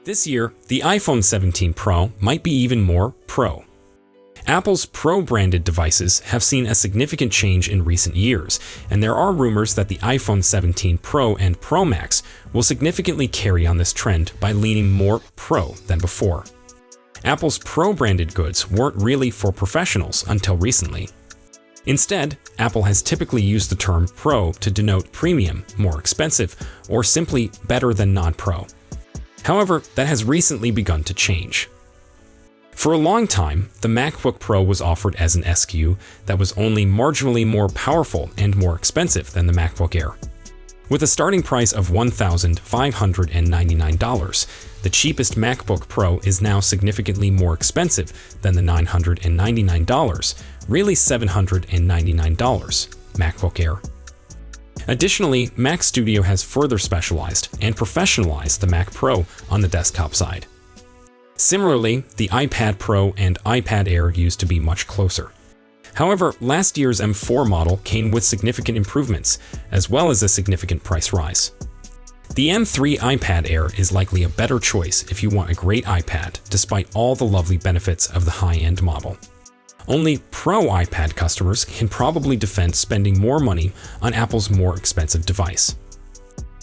This year, the iPhone 17 Pro might be even more Pro. Apple's Pro-branded devices have seen a significant change in recent years, and there are rumors that the iPhone 17 Pro and Pro Max will significantly carry on this trend by leaning more Pro than before. Apple's Pro-branded goods weren't really for professionals until recently. Instead, Apple has typically used the term Pro to denote premium, more expensive, or simply better than non-Pro. However, that has recently begun to change. For a long time, the MacBook Pro was offered as an SKU that was only marginally more powerful and more expensive than the MacBook Air. With a starting price of $1,599, the cheapest MacBook Pro is now significantly more expensive than the $999, really $799, MacBook Air. Additionally, Mac Studio has further specialized and professionalized the Mac Pro on the desktop side. Similarly, the iPad Pro and iPad Air used to be much closer. However, last year's M4 model came with significant improvements, as well as a significant price rise. The M3 iPad Air is likely a better choice if you want a great iPad, despite all the lovely benefits of the high-end model. Only Pro iPad customers can probably defend spending more money on Apple's more expensive device.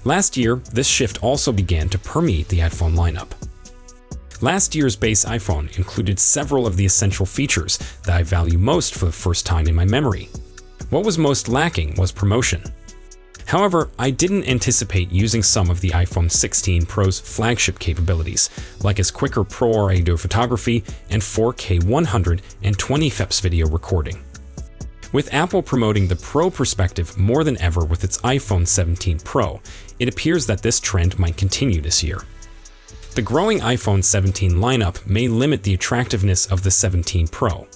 Last year, this shift also began to permeate the iPhone lineup. Last year's base iPhone included several of the essential features that I value most for the first time in my memory. What was most lacking was promotion. However, I didn't anticipate using some of the iPhone 16 Pro's flagship capabilities, like its quicker ProRAW photography and 4K 120 fps video recording. With Apple promoting the Pro perspective more than ever with its iPhone 17 Pro, it appears that this trend might continue this year. The growing iPhone 17 lineup may limit the attractiveness of the 17 Pro.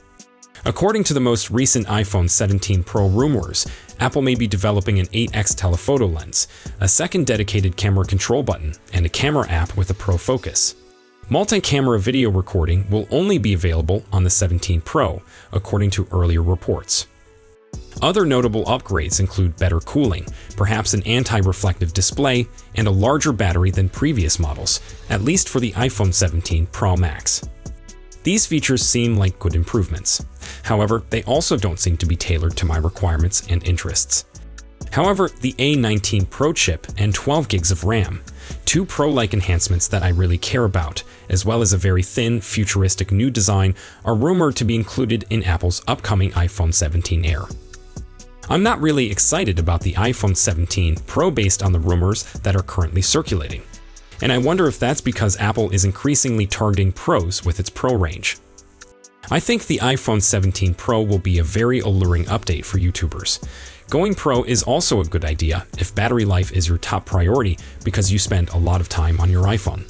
According to the most recent iPhone 17 Pro rumors, Apple may be developing an 8x telephoto lens, a second dedicated camera control button, and a camera app with a Pro focus. Multi-camera video recording will only be available on the 17 Pro, according to earlier reports. Other notable upgrades include better cooling, perhaps an anti-reflective display, and a larger battery than previous models, at least for the iPhone 17 Pro Max. These features seem like good improvements. However, they also don't seem to be tailored to my requirements and interests. However, the A19 Pro chip and 12 gigs of RAM, two Pro-like enhancements that I really care about, as well as a very thin, futuristic new design, are rumored to be included in Apple's upcoming iPhone 17 Air. I'm not really excited about the iPhone 17 Pro based on the rumors that are currently circulating. And I wonder if that's because Apple is increasingly targeting pros with its Pro range. I think the iPhone 17 Pro will be a very alluring update for YouTubers. Going Pro is also a good idea if battery life is your top priority because you spend a lot of time on your iPhone.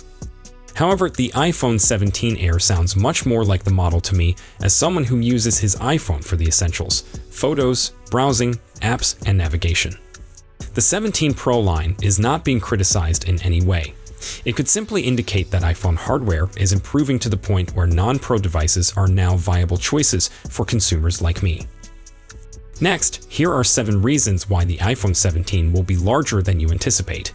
However, the iPhone 17 Air sounds much more like the model to me as someone who uses his iPhone for the essentials: photos, browsing, apps, and navigation. The 17 Pro line is not being criticized in any way. It could simply indicate that iPhone hardware is improving to the point where non-Pro devices are now viable choices for consumers like me. Next, here are 7 reasons why the iPhone 17 will be larger than you anticipate.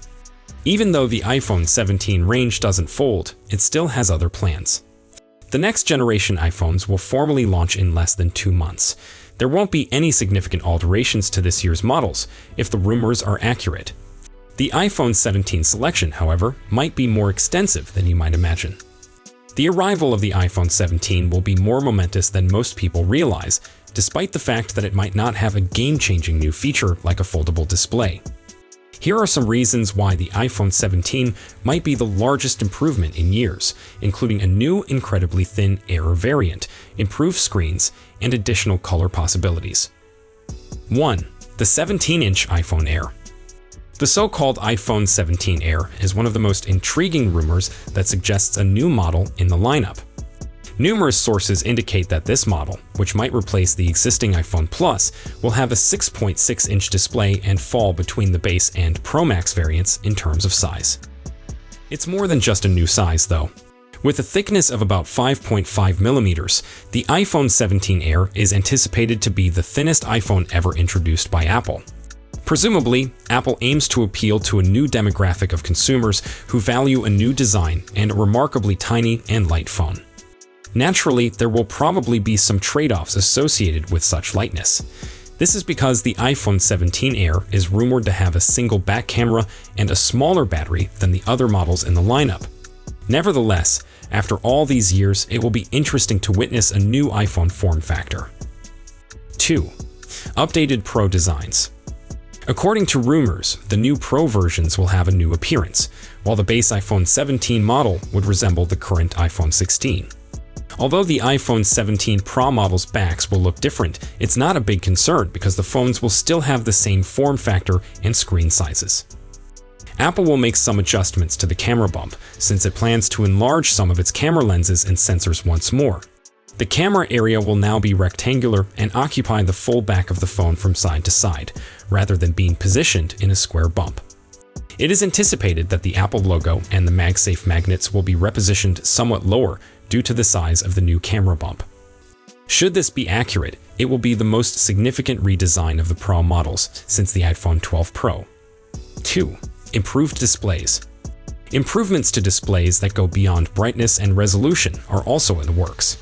Even though the iPhone 17 range doesn't fold, it still has other plans. The next generation iPhones will formally launch in less than 2 months. There won't be any significant alterations to this year's models if the rumors are accurate. The iPhone 17 selection, however, might be more extensive than you might imagine. The arrival of the iPhone 17 will be more momentous than most people realize, despite the fact that it might not have a game-changing new feature like a foldable display. Here are some reasons why the iPhone 17 might be the largest improvement in years, including a new, incredibly thin Air variant, improved screens, and additional color possibilities. 1. The 17-inch iPhone Air. The so-called iPhone 17 Air is one of the most intriguing rumors that suggests a new model in the lineup. Numerous sources indicate that this model, which might replace the existing iPhone Plus, will have a 6.6-inch display and fall between the base and Pro Max variants in terms of size. It's more than just a new size, though. With a thickness of about 5.5 millimeters, the iPhone 17 Air is anticipated to be the thinnest iPhone ever introduced by Apple. Presumably, Apple aims to appeal to a new demographic of consumers who value a new design and a remarkably tiny and light phone. Naturally, there will probably be some trade-offs associated with such lightness. This is because the iPhone 17 Air is rumored to have a single back camera and a smaller battery than the other models in the lineup. Nevertheless, after all these years, it will be interesting to witness a new iPhone form factor. 2. Updated Pro designs. According to rumors, the new Pro versions will have a new appearance, while the base iPhone 17 model would resemble the current iPhone 16. Although the iPhone 17 Pro model's backs will look different, it's not a big concern because the phones will still have the same form factor and screen sizes. Apple will make some adjustments to the camera bump, since it plans to enlarge some of its camera lenses and sensors once more. The camera area will now be rectangular and occupy the full back of the phone from side to side, rather than being positioned in a square bump. It is anticipated that the Apple logo and the MagSafe magnets will be repositioned somewhat lower due to the size of the new camera bump. Should this be accurate, it will be the most significant redesign of the Pro models since the iPhone 12 Pro. 2. Improved displays. Improvements to displays that go beyond brightness and resolution are also in the works.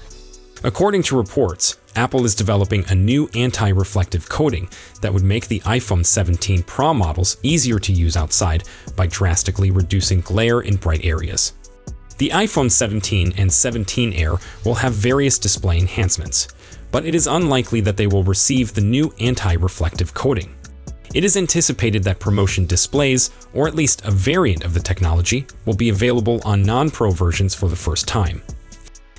According to reports, Apple is developing a new anti-reflective coating that would make the iPhone 17 Pro models easier to use outside by drastically reducing glare in bright areas. The iPhone 17 and 17 Air will have various display enhancements, but it is unlikely that they will receive the new anti-reflective coating. It is anticipated that promotion displays, or at least a variant of the technology, will be available on non-Pro versions for the first time.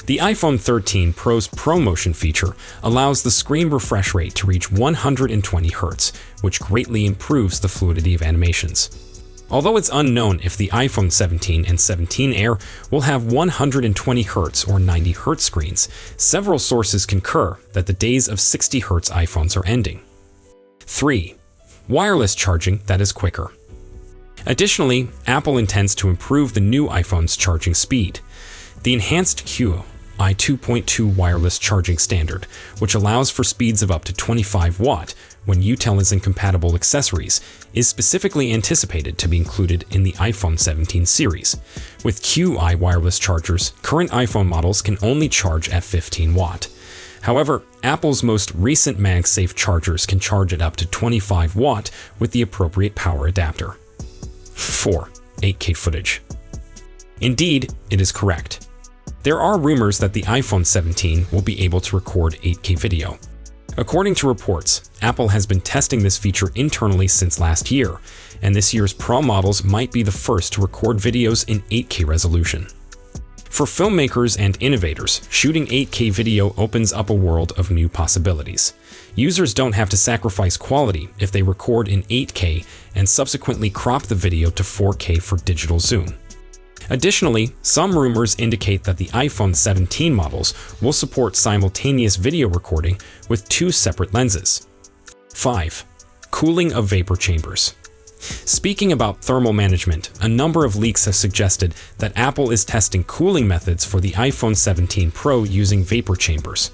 The iPhone 13 Pro's ProMotion feature allows the screen refresh rate to reach 120 Hz, which greatly improves the fluidity of animations. Although it's unknown if the iPhone 17 and 17 Air will have 120 Hz or 90 Hz screens, several sources concur that the days of 60 Hz iPhones are ending. 3. Wireless charging that is quicker. Additionally, Apple intends to improve the new iPhone's charging speed. The enhanced Qi 2.2 wireless charging standard, which allows for speeds of up to 25 watt when UTEL-incompatible accessories, is specifically anticipated to be included in the iPhone 17 series. With Qi wireless chargers, current iPhone models can only charge at 15 watt. However, Apple's most recent MagSafe chargers can charge at up to 25 watt with the appropriate power adapter. 4. 8K footage. Indeed, it is correct. There are rumors that the iPhone 17 will be able to record 8K video. According to reports, Apple has been testing this feature internally since last year, and this year's Pro models might be the first to record videos in 8K resolution. For filmmakers and innovators, shooting 8K video opens up a world of new possibilities. Users don't have to sacrifice quality if they record in 8K and subsequently crop the video to 4K for digital zoom. Additionally, some rumors indicate that the iPhone 17 models will support simultaneous video recording with 2 separate lenses. 5. Cooling of vapor chambers. Speaking about thermal management, a number of leaks have suggested that Apple is testing cooling methods for the iPhone 17 Pro using vapor chambers.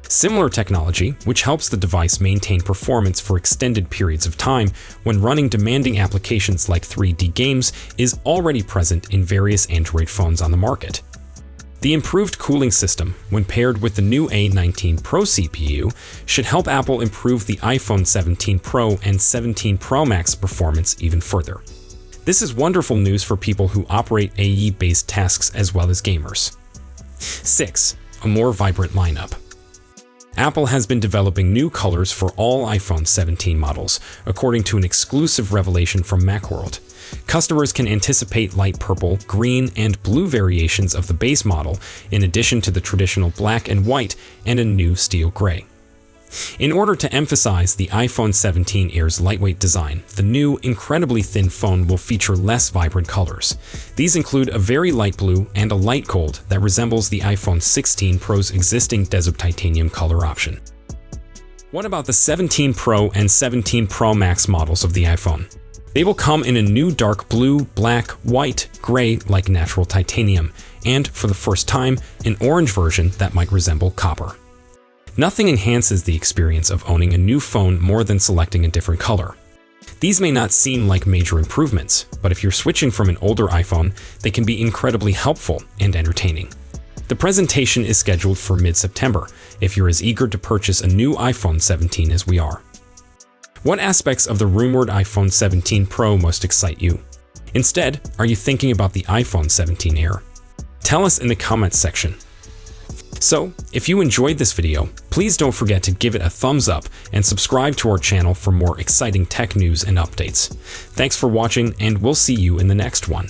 Similar technology, which helps the device maintain performance for extended periods of time when running demanding applications like 3D games, is already present in various Android phones on the market. The improved cooling system, when paired with the new A19 Pro CPU, should help Apple improve the iPhone 17 Pro and 17 Pro Max performance even further. This is wonderful news for people who operate AE-based tasks as well as gamers. 6. A more vibrant lineup. Apple has been developing new colors for all iPhone 17 models, according to an exclusive revelation from Macworld. Customers can anticipate light purple, green, and blue variations of the base model, in addition to the traditional black and white and a new steel gray. In order to emphasize the iPhone 17 Air's lightweight design, the new, incredibly thin phone will feature less vibrant colors. These include a very light blue and a light gold that resembles the iPhone 16 Pro's existing Desert Titanium color option. What about the 17 Pro and 17 Pro Max models of the iPhone? They will come in a new dark blue, black, white, gray like natural titanium, and, for the first time, an orange version that might resemble copper. Nothing enhances the experience of owning a new phone more than selecting a different color. These may not seem like major improvements, but if you're switching from an older iPhone, they can be incredibly helpful and entertaining. The presentation is scheduled for mid-September, if you're as eager to purchase a new iPhone 17 as we are. What aspects of the rumored iPhone 17 Pro most excite you? Instead, are you thinking about the iPhone 17 Air? Tell us in the comments section. So, if you enjoyed this video, please don't forget to give it a thumbs up and subscribe to our channel for more exciting tech news and updates. Thanks for watching, and we'll see you in the next one.